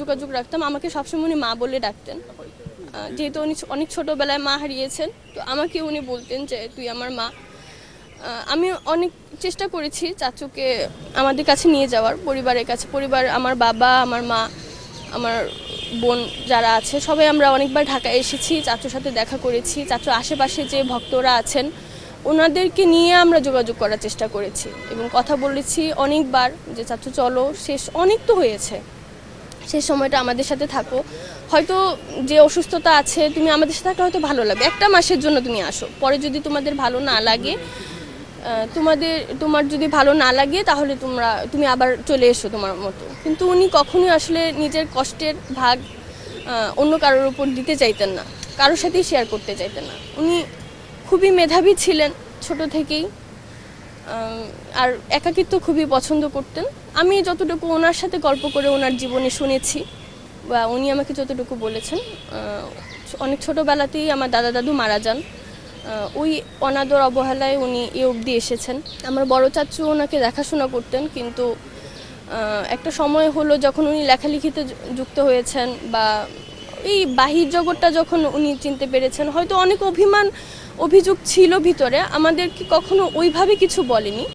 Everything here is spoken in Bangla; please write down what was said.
যোগাযোগ রাখতাম। আমাকে সবসময় উনি মা বলে ডাকতেন, যেহেতু উনি অনেক ছোটোবেলায় মা হারিয়েছেন। তো আমাকে উনি বলতেন যে তুই আমার মা। আমি অনেক চেষ্টা করেছি চাচুকে আমাদের কাছে নিয়ে যাওয়ার, পরিবারের কাছে। পরিবার, আমার বাবা, আমার মা, আমার বোন যারা আছে সবাই আমরা অনেকবার ঢাকায় এসেছি, চাচুর সাথে দেখা করেছি। চাচুর আশেপাশে যে ভক্তরা আছেন ওনাদেরকে নিয়ে আমরা যোগাযোগ করার চেষ্টা করেছি এবং কথা বলেছি অনেকবার যে চাচু চলো, শেষ অনেক তো হয়েছে, সেই সময়টা আমাদের সাথে থাকো। হয়তো যে অসুস্থতা আছে তুমি আমাদের সাথে থাকলে হয়তো ভালো লাগবে, একটা মাসের জন্য তুমি আসো, পরে যদি তোমাদের ভালো না লাগে, তোমার যদি ভালো না লাগে তাহলে তুমি আবার চলে এসো তোমার মতো। কিন্তু উনি কখনোই আসলে নিজের কষ্টের ভাগ অন্য কারোর উপর দিতে চাইতেন না, কারোর সাথেই শেয়ার করতে চাইতেন না। উনি খুবই মেধাবী ছিলেন ছোট থেকেই, আর একাকিত্ব খুবই পছন্দ করতেন। আমি যতটুকু ওনার সাথে গল্প করে ওনার জীবনে শুনেছি বা উনি আমাকে যতটুকু বলেছেন, অনেক ছোটোবেলাতেই আমার দাদা দাদু মারা যান। ওই অনাদর অবহেলায় উনি এ অবধি এসেছেন। আমার বড় চাচু ওনাকে দেখাশোনা করতেন, কিন্তু একটা সময় হলো যখন উনি লেখালেখিতে যুক্ত হয়েছেন বা এই বাহির জগৎটা যখন উনি চিনতে পেরেছেন, হয়তো অনেক অভিযোগ ছিল ভিতরে, আমাদেরকে কখনো ওইভাবে কিছু বলেনি।